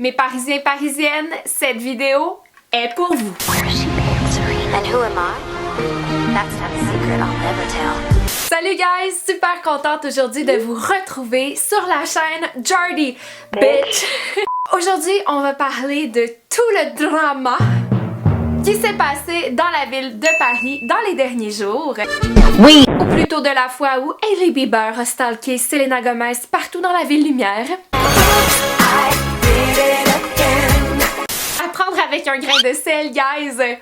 Mes Parisiens parisiennes, cette vidéo est pour vous. And who am I? That's not a secret I'll never tell. Salut guys, super contente aujourd'hui de vous retrouver sur la chaîne Jardy Bitch. Aujourd'hui, on va parler de tout le drama qui s'est passé dans la ville de Paris dans les derniers jours. Oui! Ou plutôt de la fois où Hailey Bieber a stalké Selena Gomez partout dans la ville lumière. À prendre avec un grain de sel, guys!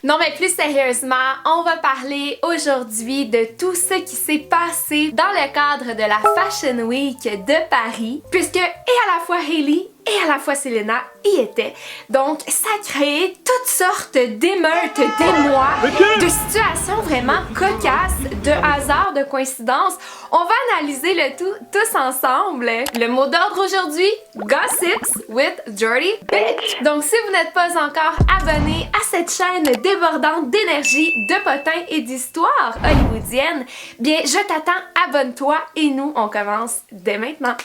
Non mais plus sérieusement, on va parler aujourd'hui de tout ce qui s'est passé dans le cadre de la Fashion Week de Paris, puisque et à la fois Hailey et à la fois Selena y étaient. Donc ça a créé toutes sortes d'émeutes, d'émois, de situations vraiment cocasses, de hasards, de coïncidences. On va analyser le tout tous ensemble. Le mot d'ordre aujourd'hui, Gossips with Jardy Bitch. Donc si vous n'êtes pas encore abonné à cette chaîne débordante d'énergie, de potins et d'histoires hollywoodiennes, bien je t'attends, abonne-toi et nous on commence dès maintenant.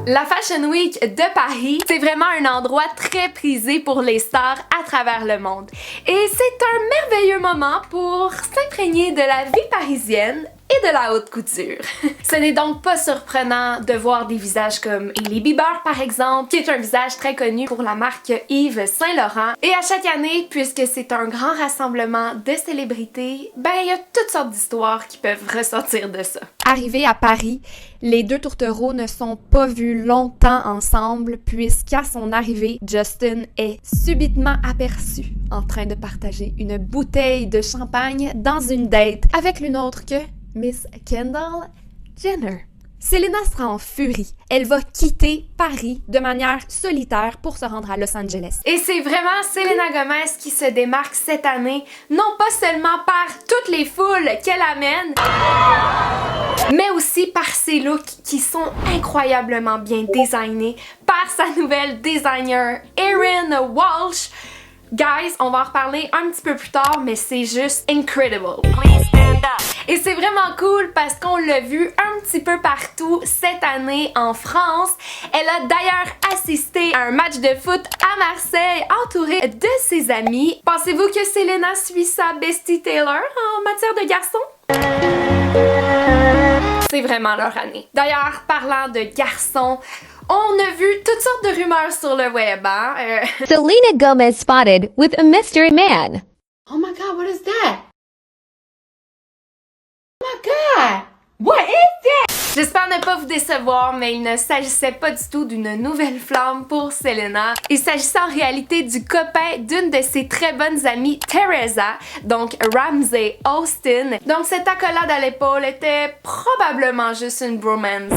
La Fashion Week de Paris, c'est vraiment un endroit très prisé pour les stars à travers le monde. Et c'est un merveilleux moment pour s'imprégner de la vie parisienne et de la haute couture. Ce n'est donc pas surprenant de voir des visages comme Hailey Bieber par exemple, qui est un visage très connu pour la marque Yves Saint Laurent. Et à chaque année, puisque c'est un grand rassemblement de célébrités, ben il y a toutes sortes d'histoires qui peuvent ressortir de ça. Arrivés à Paris, les deux tourtereaux ne sont pas vus longtemps ensemble puisqu'à son arrivée, Justin est subitement aperçu en train de partager une bouteille de champagne dans une date avec l'une autre que Miss Kendall Jenner. Selena sera en furie. Elle va quitter Paris de manière solitaire pour se rendre à Los Angeles. Et c'est vraiment Selena Gomez qui se démarque cette année, non pas seulement par toutes les foules qu'elle amène, mais aussi par ses looks qui sont incroyablement bien designés par sa nouvelle designer Erin Walsh. Guys, on va en reparler un petit peu plus tard, mais c'est juste incredible. Et c'est vraiment cool parce qu'on l'a vu un petit peu partout cette année en France. Elle a d'ailleurs assisté à un match de foot à Marseille entourée de ses amis. Pensez-vous que Selena suit sa bestie Taylor en matière de garçons? C'est vraiment leur année. D'ailleurs, parlant de garçons, on a vu toutes sortes de rumeurs sur le web, hein? Selena Gomez spotted with a mystery man. Oh my god, what is that? Oh my god! What is that? J'espère ne pas vous décevoir, mais il ne s'agissait pas du tout d'une nouvelle flamme pour Selena. Il s'agissait en réalité du copain d'une de ses très bonnes amies, Teresa, donc Ramsey Austin. Donc cette accolade à l'épaule était probablement juste une bromance.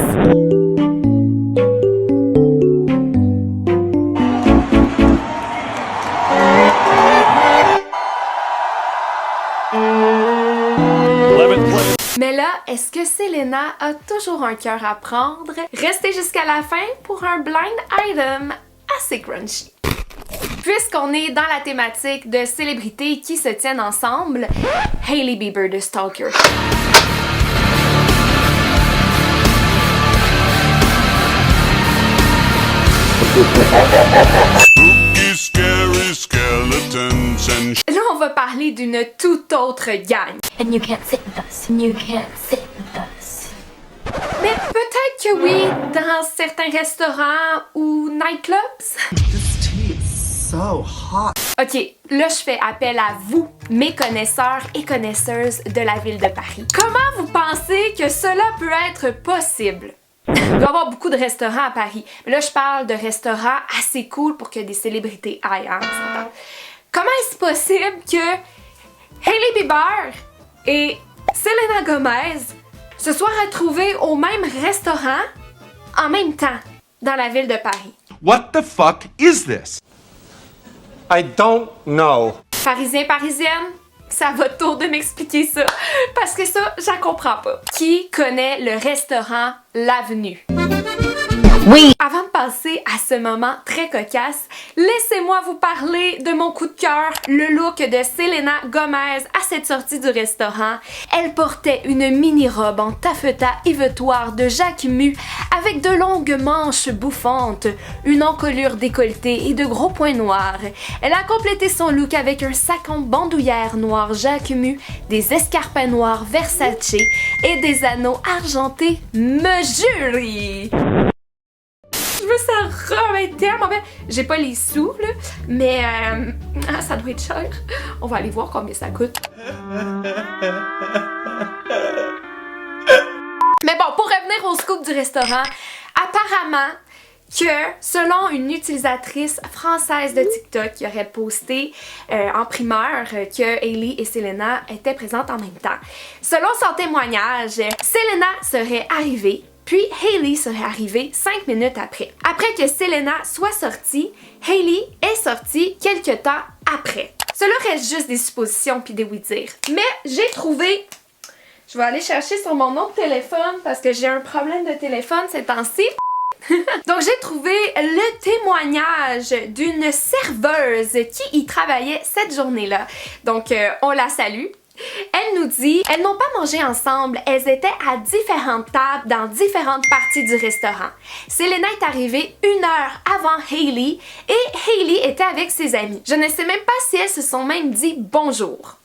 Mais là, est-ce que Selena a toujours un cœur à prendre? Restez jusqu'à la fin pour un blind item assez crunchy. Puisqu'on est dans la thématique de célébrités qui se tiennent ensemble, Hailey Bieber de Stalker. Là, on va parler d'une toute autre gang. And you can't sit with us. And you can't sit with us. Mais peut-être que oui, dans certains restaurants ou nightclubs. This tea is so hot. Ok, là je fais appel à vous, mes connaisseurs et connaisseuses de la ville de Paris. Comment vous pensez que cela peut être possible? Il doit y avoir beaucoup de restaurants à Paris. Mais là, je parle de restaurants assez cool pour que des célébrités aillent. Hein, comment est-ce possible que Hailey Bieber et Selena Gomez se soient retrouvées au même restaurant en même temps dans la ville de Paris? What the fuck is this? I don't know. Parisiens, parisiennes, ça va tour de m'expliquer ça, parce que ça, j'en comprends pas. Qui connaît le restaurant L'Avenue? Oui. Avant de passer à ce moment très cocasse, laissez-moi vous parler de mon coup de cœur, le look de Selena Gomez à cette sortie du restaurant. Elle portait une mini-robe en taffetas yvetoir de Jacquemus avec de longues manches bouffantes, une encolure décolletée et de gros points noirs. Elle a complété son look avec un sac en bandoulière noir Jacquemus, des escarpins noirs Versace et des anneaux argentés Mejuri. Je veux ça robe être tellement belle. J'ai pas les sous, là, mais ça doit être cher. On va aller voir combien ça coûte. Mais bon, pour revenir au scoop du restaurant, apparemment que selon une utilisatrice française de TikTok qui aurait posté en primeur que Hailey et Selena étaient présentes en même temps. Selon son témoignage, Selena serait arrivée, puis Hailey serait arrivée 5 minutes après. Après que Selena soit sortie, Hailey est sortie quelques temps après. Cela reste juste des suppositions puis des oui-dire. Mais j'ai trouvé... Je vais aller chercher sur mon autre téléphone parce que j'ai un problème de téléphone ces temps-ci. Donc j'ai trouvé le témoignage d'une serveuse qui y travaillait cette journée-là. Donc on la salue. Elle nous dit, elles n'ont pas mangé ensemble, elles étaient à différentes tables dans différentes parties du restaurant. Selena est arrivée 1 heure avant Hailey et Hailey était avec ses amis. Je ne sais même pas si elles se sont même dit bonjour.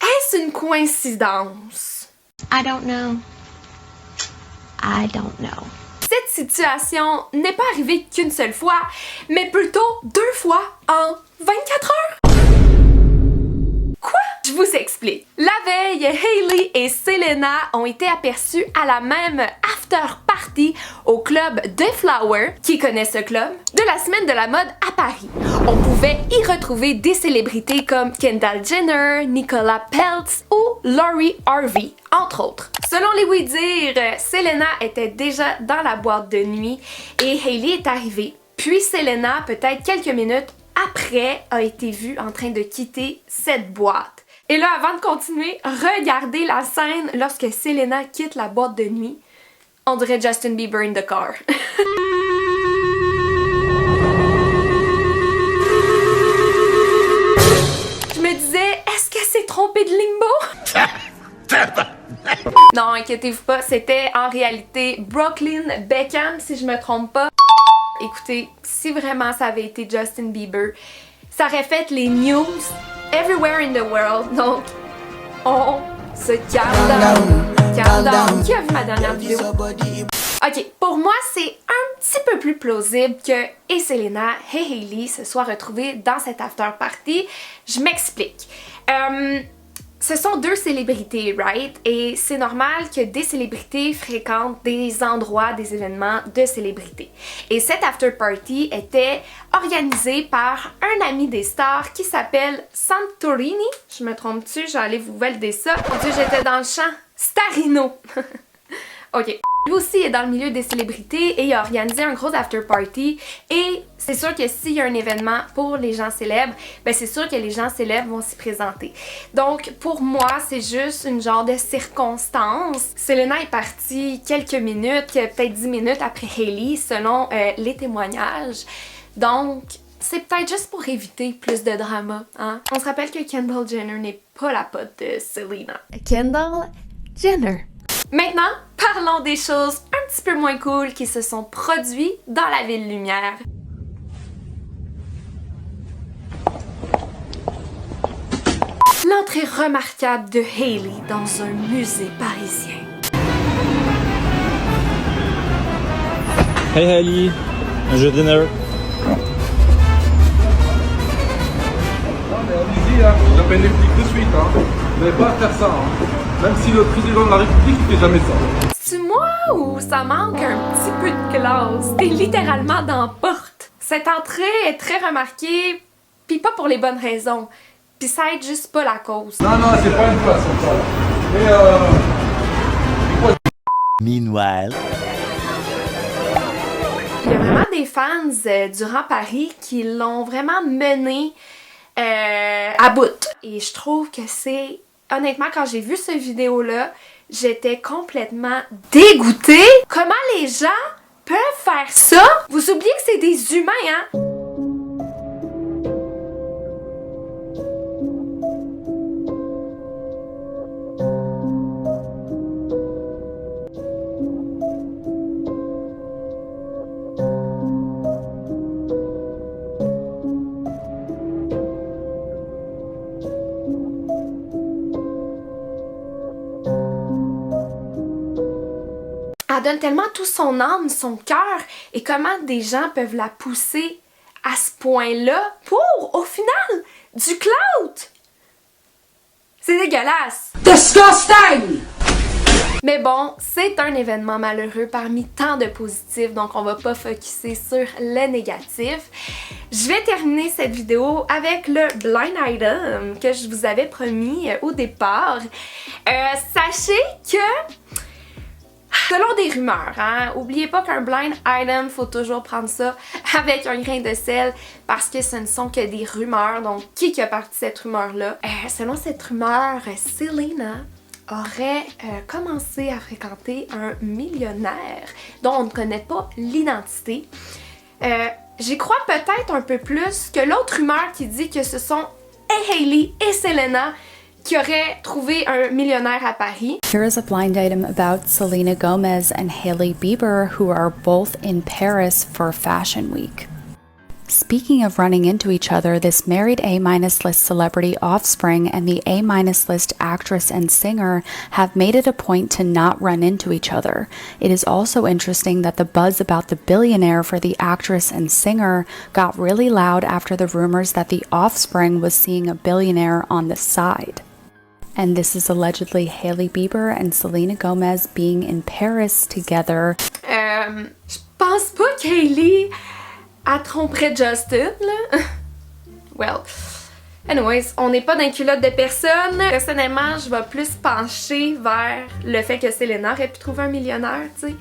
Est-ce une coïncidence? I don't know. I don't know. Cette situation n'est pas arrivée qu'une seule fois, mais plutôt 2 fois en 24 heures. Quoi? Je vous explique. La veille, Hailey et Selena ont été aperçues à la même after party au club The Flower, qui connaît ce club, de la semaine de la mode à Paris. On pouvait y retrouver des célébrités comme Kendall Jenner, Nicolas Peltz ou Lori Harvey, entre autres. Selon les oui-dire, Selena était déjà dans la boîte de nuit et Hailey est arrivée. Puis Selena, peut-être quelques minutes après, a été vue en train de quitter cette boîte. Et là, avant de continuer, regardez la scène lorsque Selena quitte la boîte de nuit. On dirait Justin Bieber in the car. Je me disais, est-ce qu'elle s'est trompée de limbo? Non, inquiétez-vous pas, c'était en réalité Brooklyn Beckham, si je me trompe pas. Écoutez, si vraiment ça avait été Justin Bieber, ça aurait fait les news everywhere in the world. Donc, on se calme down. Qui a vu ma dernière vidéo? Ok, pour moi, c'est un petit peu plus plausible que et Selena et Hailey se soient retrouvées dans cette after party. Je m'explique. Ce sont 2 célébrités, right? Et c'est normal que des célébrités fréquentent des endroits, des événements de célébrités. Et cette after party était organisée par un ami des stars qui s'appelle Santorini. Je me trompe-tu? J'allais vous valider ça. Mon Dieu, j'étais dans le champ. Starino. Ok. Lui aussi est dans le milieu des célébrités et il a organisé un gros after party et c'est sûr que s'il y a un événement pour les gens célèbres, ben c'est sûr que les gens célèbres vont s'y présenter. Donc pour moi, c'est juste une genre de circonstance. Selena est partie quelques minutes, peut-être 10 minutes après Hailey selon les témoignages. Donc c'est peut-être juste pour éviter plus de drama, hein? On se rappelle que Kendall Jenner n'est pas la pote de Selena. Kendall Jenner. Maintenant, parlons des choses un petit peu moins cool qui se sont produites dans la Ville Lumière. L'entrée remarquable de Hailey dans un musée parisien. Hey Hailey, un jeu de dinner. Non mais allez-y, hein. J'appelle les flics de suite. Hein. Vous n'avez pas à faire ça. Hein. Même si le président de la République ne fait jamais ça. C'est moi ou ça manque un petit peu de classe? T'es littéralement dans la porte. Cette entrée est très remarquée, pis pas pour les bonnes raisons. Pis ça aide juste pas la cause. Non, c'est pas une façon ça. Mais Meanwhile. Il y a vraiment des fans durant Paris qui l'ont vraiment mené à bout. Et je trouve que c'est honnêtement, quand j'ai vu cette vidéo-là, j'étais complètement dégoûtée. Comment les gens peuvent faire ça? Vous oubliez que c'est des humains, hein? Elle donne tellement tout son âme, son cœur, et comment des gens peuvent la pousser à ce point-là pour, au final, du clout! C'est dégueulasse! Disgusting! Mais bon, c'est un événement malheureux parmi tant de positifs, donc on va pas focusser sur le négatif. Je vais terminer cette vidéo avec le blind item que je vous avais promis au départ. Sachez que selon des rumeurs, hein, oubliez pas qu'un blind item, faut toujours prendre ça avec un grain de sel parce que ce ne sont que des rumeurs. Donc, qui a parti cette rumeur-là? Selon cette rumeur, Selena aurait commencé à fréquenter un millionnaire dont on ne connaît pas l'identité. J'y crois peut-être un peu plus que l'autre rumeur qui dit que ce sont Hailey et Selena qui auraient trouvé un millionnaire à Paris. Here is a blind item about Selena Gomez and Hailey Bieber, who are both in Paris for Fashion Week. Speaking of running into each other, this married A-list celebrity Offspring and the A-list actress and singer have made it a point to not run into each other. It is also interesting that the buzz about the billionaire for the actress and singer got really loud after the rumors that the Offspring was seeing a billionaire on the side. And this is allegedly Hailey Bieber and Selena Gomez being in Paris together. Je pense pas qu'Hailey elle tromperait Justin, là. Well, anyways, on n'est pas dans les culottes de personne. Personnellement, je vais plus pencher vers le fait que Selena aurait pu trouver un millionnaire, tu sais,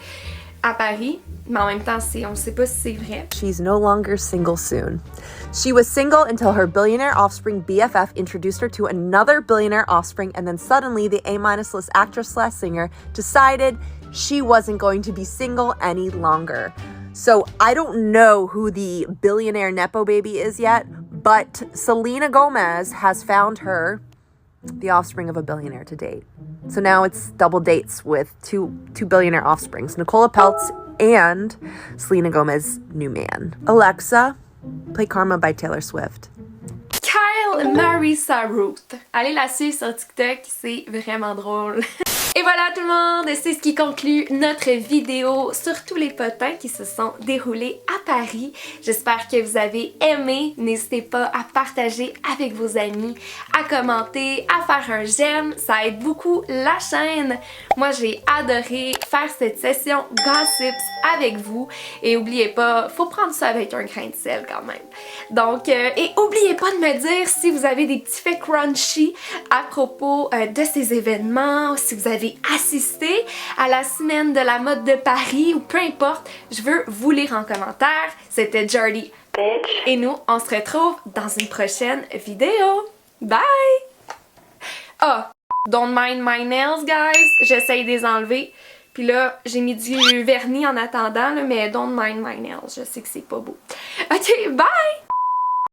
à Paris. Mais en même temps, on ne sait pas si c'est vrai. She's no longer single soon. She was single until her billionaire offspring BFF introduced her to another billionaire offspring, and then suddenly the A-list actress/singer decided she wasn't going to be single any longer. So I don't know who the billionaire Nepo baby is yet, but Selena Gomez has found her the offspring of a billionaire to date. So now it's double dates with two billionaire offsprings, Nicola Peltz and Selena Gomez's new man. Alexa, play Karma by Taylor Swift. Kyle Marissa Ruth. Allez la suivre sur TikTok, c'est vraiment drôle. Et voilà tout le monde, c'est ce qui conclut notre vidéo sur tous les potins qui se sont déroulés à Paris. J'espère que vous avez aimé. N'hésitez pas à partager avec vos amis, à commenter, à faire un j'aime. Ça aide beaucoup la chaîne. Moi, j'ai adoré faire cette session gossips avec vous. Et oubliez pas, faut prendre ça avec un grain de sel quand même. Donc, et oubliez pas de me dire si vous avez des petits faits crunchy à propos de ces événements, si vous avez assisté à la semaine de la mode de Paris ou peu importe, je veux vous lire en commentaire. C'était Jordy et nous, on se retrouve dans une prochaine vidéo. Bye! Ah, don't mind my nails, guys. J'essaye de les enlever. Puis là, j'ai mis du vernis en attendant, là, mais don't mind my nails. Je sais que c'est pas beau. Ok, bye!